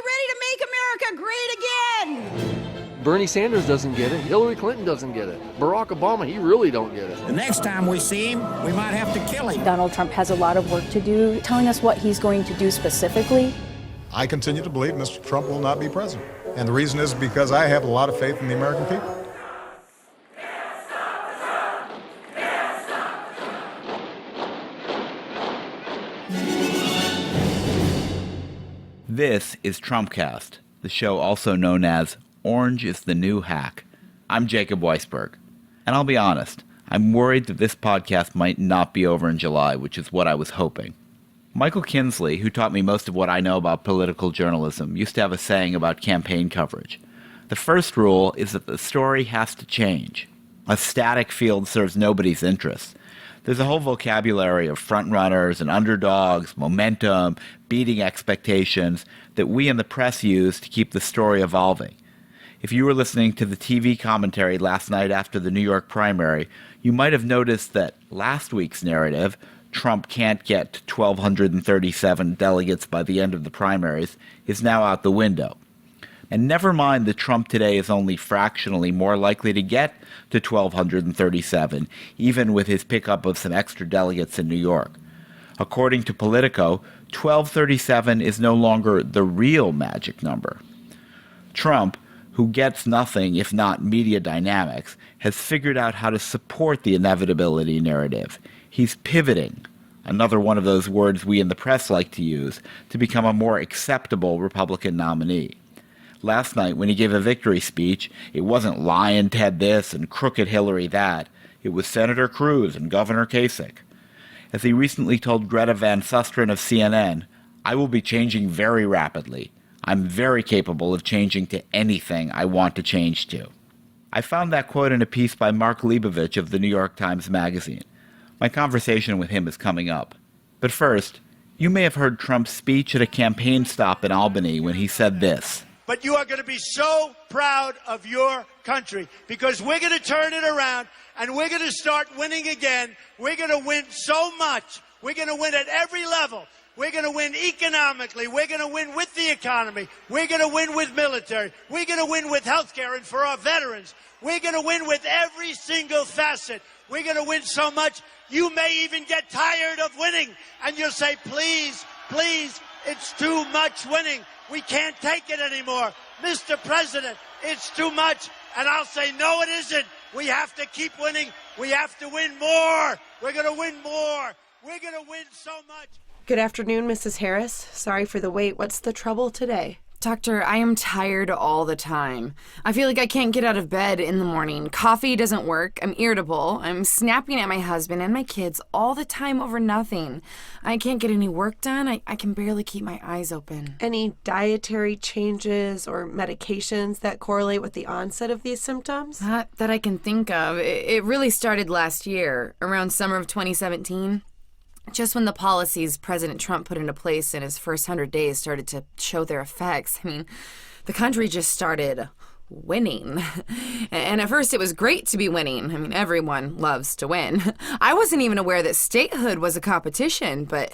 ready to make America great again. Bernie Sanders doesn't get it. Hillary Clinton doesn't get it. Barack Obama, he really don't get it. The next time we see him, we might have to kill him. Donald Trump has a lot of work to do, telling us what he's going to do specifically. I continue to believe Mr. Trump will not be president. And the reason is because I have a lot of faith in the American people. This is Trumpcast, the show also known as Orange is the New Hack. I'm Jacob Weisberg, and I'll be honest, I'm worried that this podcast might not be over in July, which is what I was hoping. Michael Kinsley, who taught me most of what I know about political journalism, used to have a saying about campaign coverage. The first rule is that the story has to change. A static field serves nobody's interests. There's a whole vocabulary of frontrunners and underdogs, momentum, beating expectations that we in the press use to keep the story evolving. If you were listening to the TV commentary last night after the New York primary, you might have noticed that last week's narrative, Trump can't get to 1,237 delegates by the end of the primaries, is now out the window. And never mind that Trump today is only fractionally more likely to get to 1,237, even with his pickup of some extra delegates in New York. According to Politico, 1,237 is no longer the real magic number. Trump, who gets nothing if not media dynamics, has figured out how to support the inevitability narrative. He's pivoting, another one of those words we in the press like to use, to become a more acceptable Republican nominee. Last night, when he gave a victory speech, it wasn't Lion Ted this and Crooked Hillary that. It was Senator Cruz and Governor Kasich. As he recently told Greta Van Susteren of CNN, I will be changing very rapidly. I'm very capable of changing to anything I want to change to. I found that quote in a piece by Mark Leibovich of the New York Times Magazine. My conversation with him is coming up. But first, you may have heard Trump's speech at a campaign stop in Albany when he said this. But you are going to be so proud of your country because we're going to turn it around and we're going to start winning again. We're going to win so much. We're going to win at every level. We're going to win economically. We're going to win with the economy. We're going to win with military. We're going to win with health care and for our veterans. We're going to win with every single facet. We're going to win so much, you may even get tired of winning. And you'll say, please, please, it's too much winning. We can't take it anymore. Mr. President, it's too much. And I'll say, no, it isn't. We have to keep winning. We have to win more. We're going to win more. We're going to win so much. Good afternoon, Mrs. Harris. Sorry for the wait. What's the trouble today? Doctor, I am tired all the time. I feel like I can't get out of bed in the morning. Coffee doesn't work. I'm irritable. I'm snapping at my husband and my kids all the time over nothing. I can't get any work done. I can barely keep my eyes open. Any dietary changes or medications that correlate with the onset of these symptoms? Not that I can think of. It really started last year, around summer of 2017. Just when the policies President Trump put into place in his first 100 days started to show their effects. I mean, the country just started winning. And at first it was great to be winning. I mean, everyone loves to win. I wasn't even aware that statehood was a competition, but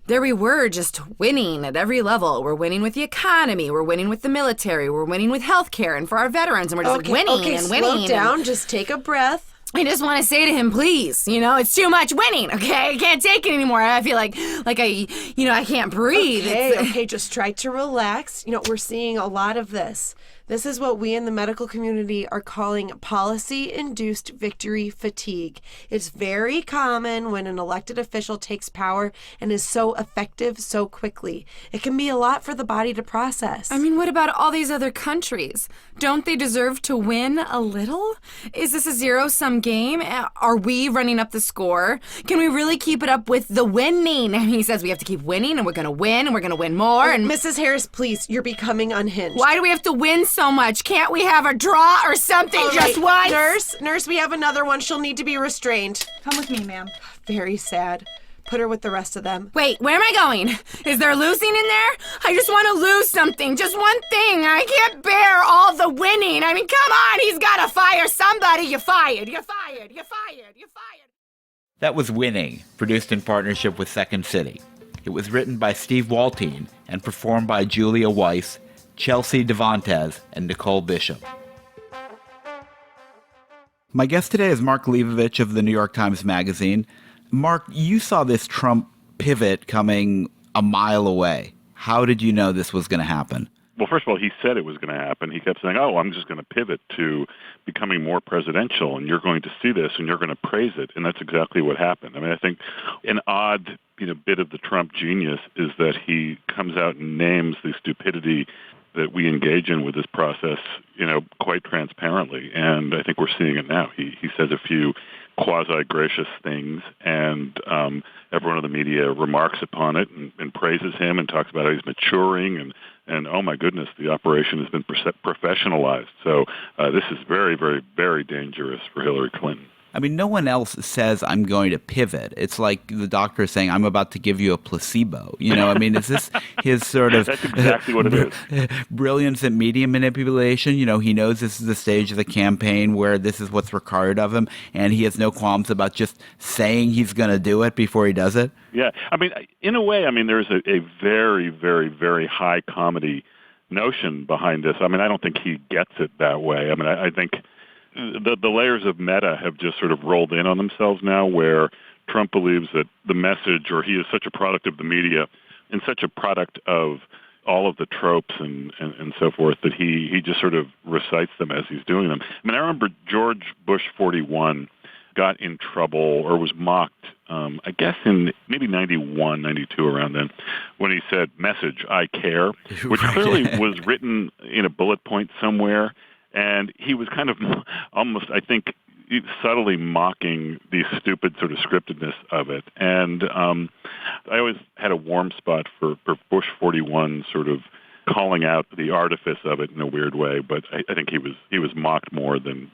there we were, just winning at every level. We're winning with the economy. We're winning with the military. We're winning with health care and for our veterans. And we're just winning and winning. Slow down. Just take a breath. I just want to say to him, please, it's too much winning, okay? I can't take it anymore. I feel like I can't breathe. Okay, just try to relax. We're seeing a lot of this. This is what we in the medical community are calling policy-induced victory fatigue. It's very common when an elected official takes power and is so effective so quickly. It can be a lot for the body to process. I mean, what about all these other countries? Don't they deserve to win a little? Is this a zero-sum game? Are we running up the score? Can we really keep it up with the winning? I mean, he says we have to keep winning and we're going to win and we're going to win more. And Mrs. Harris, please, you're becoming unhinged. Why do we have to win so much? Can't we have a draw or something just once? Nurse, we have another one. She'll need to be restrained. Come with me, ma'am. Very sad. Put her with the rest of them. Wait, where am I going? Is there losing in there? I just want to lose something, just one thing. I can't bear all the winning. I mean, come on, he's got to fire somebody. You're fired, you're fired, you're fired, you're fired. That was Winning, produced in partnership with Second City. It was written by Steve Waltine and performed by Julia Weiss Chelsea Devantez, and Nicole Bishop. My guest today is Mark Leibovich of the New York Times Magazine. Mark, you saw this Trump pivot coming a mile away. How did you know this was going to happen? Well, first of all, he said it was going to happen. He kept saying, I'm just going to pivot to becoming more presidential, and you're going to see this, and you're going to praise it. And that's exactly what happened. I mean, I think an odd bit of the Trump genius is that he comes out and names the stupidity that we engage in with this process, quite transparently. And I think we're seeing it now. He says a few quasi-gracious things, and everyone in the media remarks upon it and praises him and talks about how he's maturing, and oh my goodness, the operation has been professionalized. So this is very, very, very dangerous for Hillary Clinton. I mean, no one else says I'm going to pivot. It's like the doctor saying I'm about to give you a placebo. I mean, is this his sort of That's exactly what it is. Brilliance at media manipulation? He knows this is the stage of the campaign where this is what's required of him, and he has no qualms about just saying he's going to do it before he does it? Yeah. I mean, in a way, there's a very, very, very high comedy notion behind this. I mean, I don't think he gets it that way. I mean, I think the layers of meta have just sort of rolled in on themselves now, where Trump believes that the message, or he is such a product of the media and such a product of all of the tropes and so forth, that he just sort of recites them as he's doing them. I mean, I remember George Bush 41 got in trouble or was mocked, I guess in maybe 91, 92, around then, when he said, "Message, I care," which clearly was written in a bullet point somewhere. And he was kind of almost, I think, subtly mocking the stupid sort of scriptedness of it. And I always had a warm spot for Bush 41 sort of calling out the artifice of it in a weird way. But I think he was mocked more than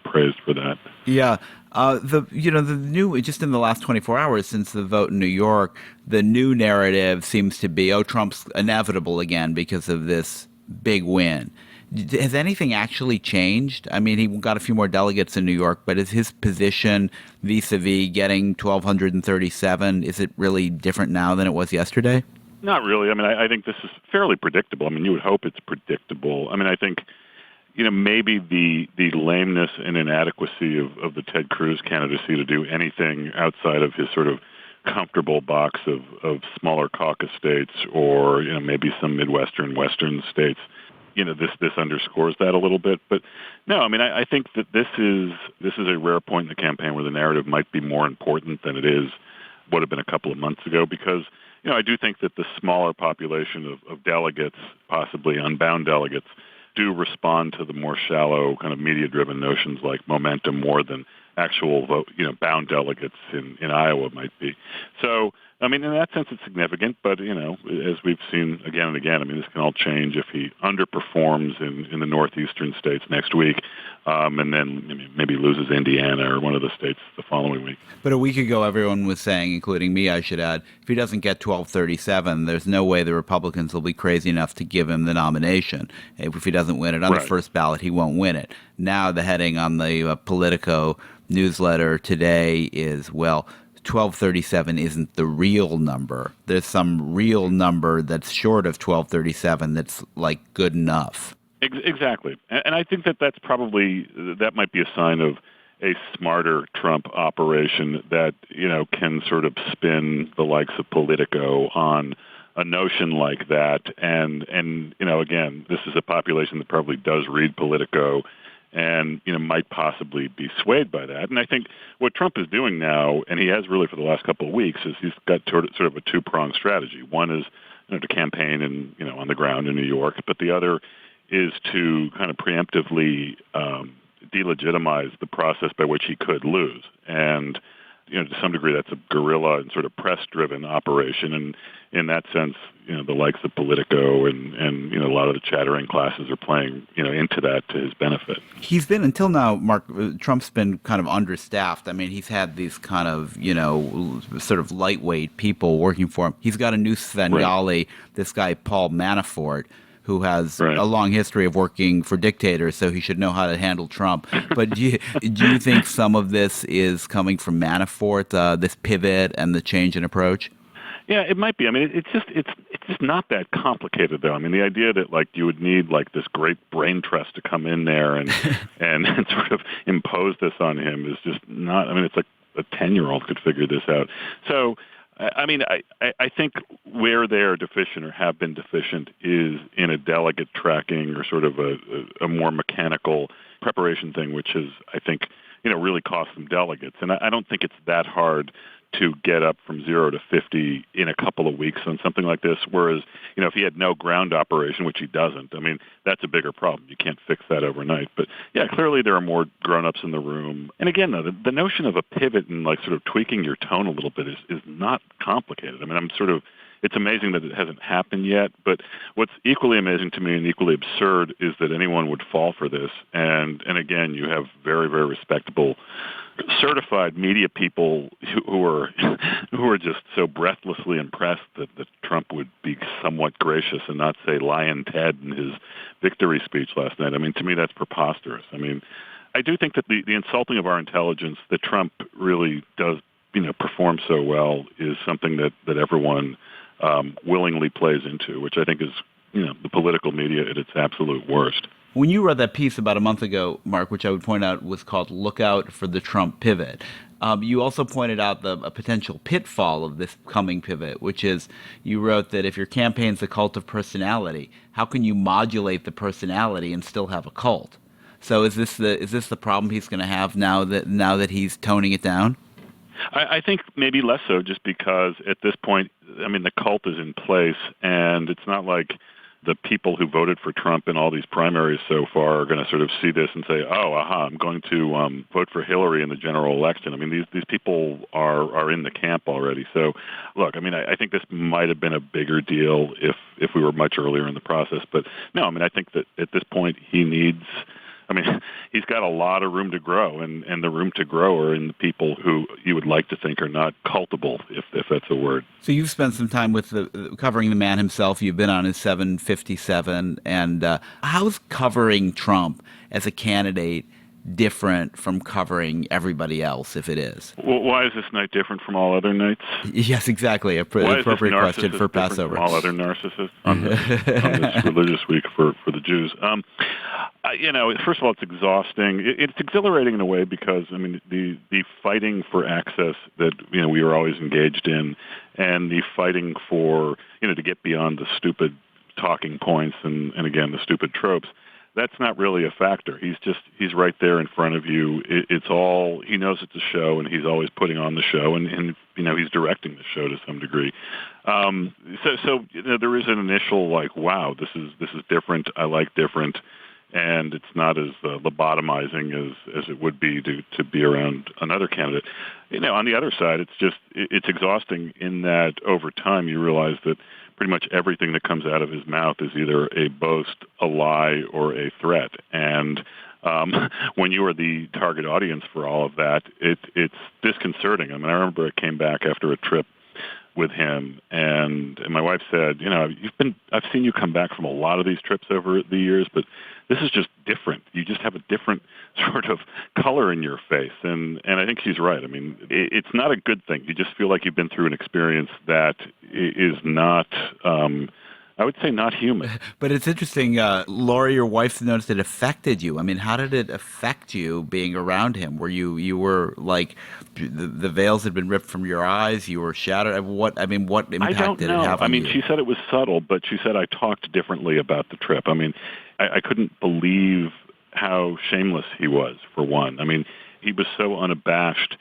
praised for that. Yeah. The new, just in the last 24 hours since the vote in New York, the new narrative seems to be, Trump's inevitable again because of this big win. Has anything actually changed? I mean, he got a few more delegates in New York, but is his position vis-a-vis getting 1,237, is it really different now than it was yesterday? Not really. I mean, I think this is fairly predictable. I mean, you would hope it's predictable. I mean, I think, maybe the lameness and inadequacy of the Ted Cruz candidacy to do anything outside of his sort of comfortable box of smaller caucus states or, maybe some Midwestern, Western states, this underscores that a little bit. But no, I mean, I think that this is a rare point in the campaign where the narrative might be more important than it would have been a couple of months ago, because, I do think that the smaller population of delegates, possibly unbound delegates, do respond to the more shallow kind of media-driven notions like momentum more than actual vote, bound delegates in Iowa might be. So, I mean, in that sense, it's significant, but, as we've seen again and again, I mean, this can all change if he underperforms in the northeastern states next week, and then maybe loses Indiana or one of the states the following week. But a week ago, everyone was saying, including me, I should add, if he doesn't get 1,237, there's no way the Republicans will be crazy enough to give him the nomination. If he doesn't win it on the first ballot, he won't win it. Now the heading on the Politico newsletter today is, 1237 isn't the real number. There's some real number that's short of 1237 that's like good enough. Exactly. And I think that's probably, that might be a sign of a smarter Trump operation that, can sort of spin the likes of Politico on a notion like that. And again, this is a population that probably does read Politico and, might possibly be swayed by that. And I think what Trump is doing now, and he has really for the last couple of weeks, is he's got sort of a two-pronged strategy. One is, to campaign on the ground in New York, but the other is to kind of preemptively delegitimize the process by which he could lose. And, to some degree, that's a guerrilla and sort of press-driven operation. And in that sense, the likes of Politico and a lot of the chattering classes are playing, into that to his benefit. He's been, until now, Mark, Trump's been kind of understaffed. I mean, he's had these kind of, sort of lightweight people working for him. He's got a new Svengali, this guy Paul Manafort, who has a long history of working for dictators, so he should know how to handle Trump. But do you think some of this is coming from Manafort, this pivot and the change in approach? Yeah, it might be. I mean, it's just not that complicated, though. I mean, the idea that like you would need like this great brain trust to come in there and and sort of impose this on him is just not. I mean, it's like a 10-year-old could figure this out. So, I mean, I think where they are deficient or have been deficient is in a delegate tracking or sort of a more mechanical preparation thing, which is, I think, really cost them delegates. And I don't think it's that hard to get up from 0 to 50 in a couple of weeks on something like this. Whereas, if he had no ground operation, which he doesn't, I mean, that's a bigger problem. You can't fix that overnight. But yeah, clearly there are more grown-ups in the room. And again, though, the notion of a pivot and like sort of tweaking your tone a little bit is not complicated. I mean, it's amazing that it hasn't happened yet, but what's equally amazing to me and equally absurd is that anyone would fall for this. And again, you have very, very respectable, certified media people who are just so breathlessly impressed that Trump would be somewhat gracious and not say Lion Ted in his victory speech last night. I mean, to me, that's preposterous. I mean, I do think that the insulting of our intelligence that Trump really does, perform so well is something that everyone willingly plays into, which I think is, the political media at its absolute worst. When you read that piece about a month ago, Mark, which I would point out was called "Look Out for the Trump Pivot," you also pointed out a potential pitfall of this coming pivot, which is you wrote that if your campaign's a cult of personality, how can you modulate the personality and still have a cult? So is this the problem he's going to have now that he's toning it down? I think maybe less so, just because at this point, I mean, the cult is in place, and it's not like the people who voted for Trump in all these primaries so far are going to sort of see this and say, oh, aha, I'm going to vote for Hillary in the general election. I mean, these people are in the camp already. So, look, I mean, I think this might have been a bigger deal if we were much earlier in the process. But, no, I mean, I think that at this point he needs – I mean, he's got a lot of room to grow, and the room to grow are in the people who you would like to think are not cultable, if that's a word. So you've spent some time with covering the man himself. You've been on his 757, and how's covering Trump as a candidate different from covering everybody else, if it is? Well, why is this night different from all other nights? Yes, exactly. Appropriate question for Passover. From all other narcissists on this religious week for the Jews. First of all, it's exhausting. It's exhilarating in a way because, I mean, the fighting for access that, we were always engaged in, and the fighting for, to get beyond the stupid talking points and again, the stupid tropes, that's not really a factor. He's right there in front of you. It's all, he knows it's a show, and he's always putting on the show, and he's directing the show to some degree. So there is an initial like, wow, this is different. I like different. And it's not as lobotomizing as it would be to be around another candidate. On the other side, it's exhausting in that over time you realize that pretty much everything that comes out of his mouth is either a boast, a lie, or a threat. And when you are the target audience for all of that, it's disconcerting. I mean, I remember I came back after a trip with him, and my wife said, I've seen you come back from a lot of these trips over the years, but this is just different. You just have a different sort of color in your face, and I think she's right. I mean, it's not a good thing. You just feel like you've been through an experience that is not, I would say, not human. But it's interesting, Laura, your wife noticed it affected you. I mean, how did it affect you being around him? Were you were like, the veils had been ripped from your eyes, you were shattered? What impact did it have on you? I mean, she said it was subtle, but she said I talked differently about the trip. I mean, I couldn't believe how shameless he was, for one. I mean, he was so unabashed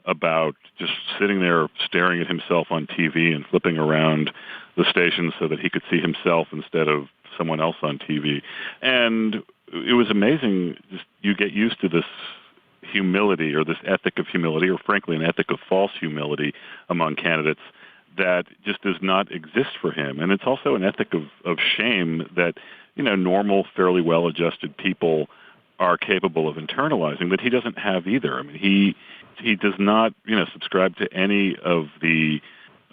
about just sitting there staring at himself on TV and flipping around the station so that he could see himself instead of someone else on TV. And it was amazing. Just, you get used to this humility, or this ethic of humility, or frankly an ethic of false humility among candidates that just does not exist for him. And it's also an ethic of shame that, normal, fairly well-adjusted people are capable of internalizing that he doesn't have either. I mean, he does not, subscribe to any of the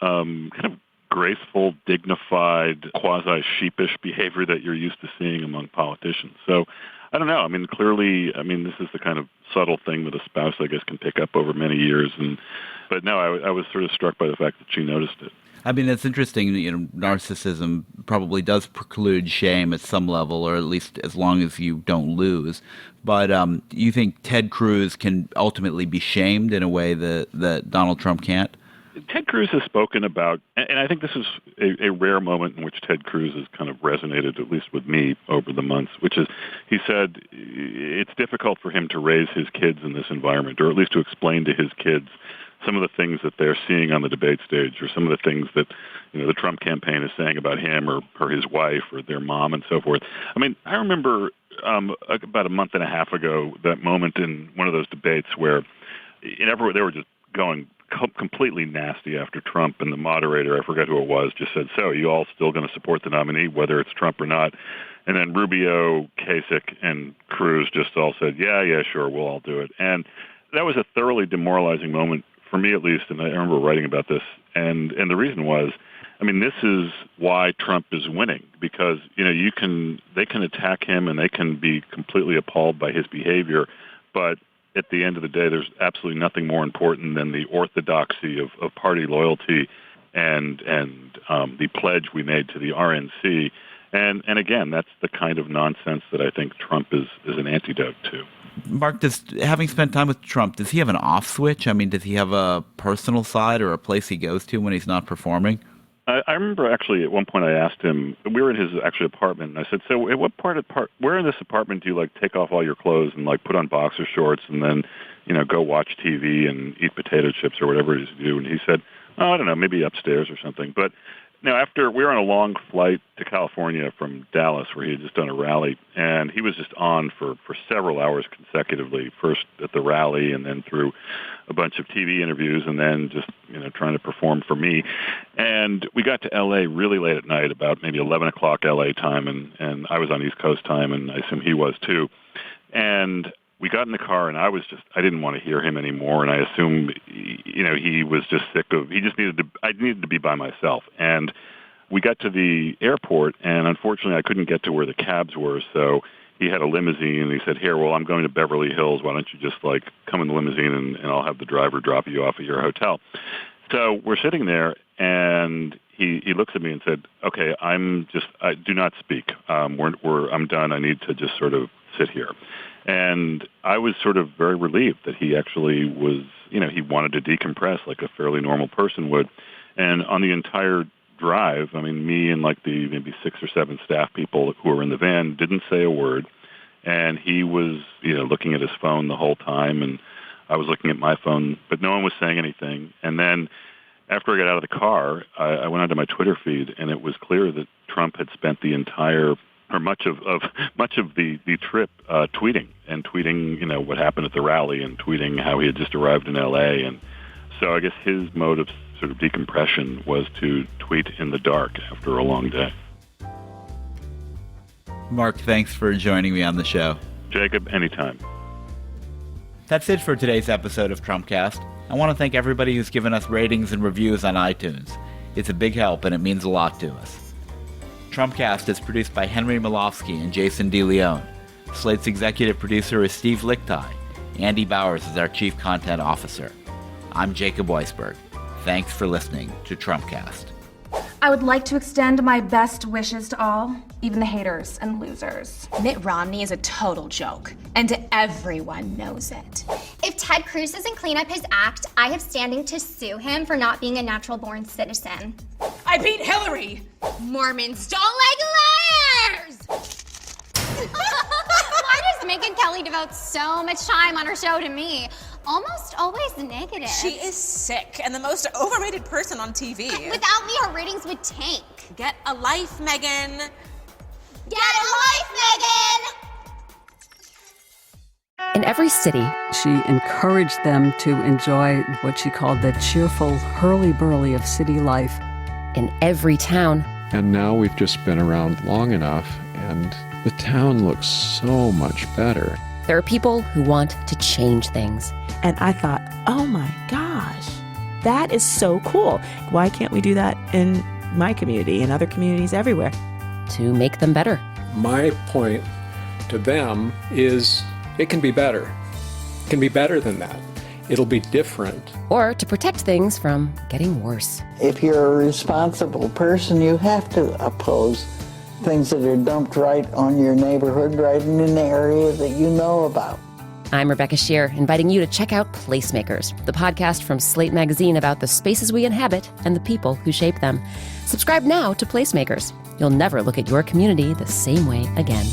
kind of graceful, dignified, quasi-sheepish behavior that you're used to seeing among politicians. So, I don't know. I mean, clearly, this is the kind of subtle thing that a spouse, I guess, can pick up over many years. And But no, I was sort of struck by the fact that she noticed it. I mean, it's interesting, narcissism probably does preclude shame at some level, or at least as long as you don't lose. But you think Ted Cruz can ultimately be shamed in a way that Donald Trump can't? Ted Cruz has spoken about, and I think this is a rare moment in which Ted Cruz has kind of resonated, at least with me, over the months, which is he said it's difficult for him to raise his kids in this environment, or at least to explain to his kids some of the things that they're seeing on the debate stage, or some of the things that the Trump campaign is saying about him or his wife or their mom and so forth. I mean, I remember about a month and a half ago that moment in one of those debates where they were just going completely nasty after Trump, and the moderator, I forget who it was, just said, "So, you all still going to support the nominee, whether it's Trump or not?" And then Rubio, Kasich, and Cruz just all said, yeah, sure, we'll all do it. And that was a thoroughly demoralizing moment, for me at least, and I remember writing about this. And the reason was, I mean, this is why Trump is winning, because, they can attack him and they can be completely appalled by his behavior, but at the end of the day, there's absolutely nothing more important than the orthodoxy of party loyalty and the pledge we made to the RNC. And again, that's the kind of nonsense that I think Trump is an antidote to. Mark, having spent time with Trump, does he have an off switch? I mean, does he have a personal side or a place he goes to when he's not performing? I remember actually at one point I asked him, we were in his actual apartment, and I said, "So at what where in this apartment do you take off all your clothes and put on boxer shorts and then, go watch TV and eat potato chips or whatever it is you do?" And he said, "Oh, I don't know, maybe upstairs or something." But now after we were on a long flight to California from Dallas where he had just done a rally, and he was just on for several hours consecutively, first at the rally and then through a bunch of TV interviews and then just, trying to perform for me. And we got to L.A. really late at night, about maybe 11 o'clock L.A. time, and I was on East Coast time, and I assume he was too. And we got in the car, and I didn't want to hear him anymore, and I assumed, he was just sick of, I needed to be by myself. And we got to the airport, and unfortunately I couldn't get to where the cabs were, so he had a limousine, and he said, "Here, well, I'm going to Beverly Hills. Why don't you just, come in the limousine, and I'll have the driver drop you off at your hotel." So we're sitting there, and he looks at me and said, "Okay, I do not speak. I'm done. I need to just sort of sit here." And I was sort of very relieved that he actually was, he wanted to decompress like a fairly normal person would. And on the entire drive, I mean, me and the maybe 6 or 7 staff people who were in the van didn't say a word. And he was, looking at his phone the whole time, and I was looking at my phone, but no one was saying anything. And then after I got out of the car, I went onto my Twitter feed, and it was clear that Trump had spent the entire, or much of the trip tweeting what happened at the rally and tweeting how he had just arrived in L.A. And so I guess his mode of sort of decompression was to tweet in the dark after a long day. Mark, thanks for joining me on the show. Jacob, anytime. That's it for today's episode of Trumpcast. I want to thank everybody who's given us ratings and reviews on iTunes. It's a big help, and it means a lot to us. Trumpcast is produced by Henry Malofsky and Jason DeLeon. Slate's executive producer is Steve Lichtai. Andy Bowers is our chief content officer. I'm Jacob Weisberg. Thanks for listening to Trumpcast. I would like to extend my best wishes to all, even the haters and losers. Mitt Romney is a total joke, and everyone knows it. If Ted Cruz doesn't clean up his act, I have standing to sue him for not being a natural-born citizen. I beat Hillary! Mormons don't like liars! Why does Megyn Kelly devote so much time on her show to me? Almost always negative. She is sick and the most overrated person on TV. Without me, her ratings would tank. Get a life, Megyn. Get a life, Megyn! In every city, she encouraged them to enjoy what she called the cheerful hurly-burly of city life. In every town. And now we've just been around long enough, and the town looks so much better. There are people who want to change things. And I thought, oh my gosh, that is so cool. Why can't we do that in my community and other communities everywhere? To make them better. My point to them is it can be better. It can be better than that. it'll be different. Or to protect things from getting worse. If you're a responsible person, you have to oppose things that are dumped right on your neighborhood, right in an area that you know about. I'm Rebecca Shear, inviting you to check out Placemakers, the podcast from Slate Magazine about the spaces we inhabit and the people who shape them. Subscribe now to Placemakers. You'll never look at your community the same way again.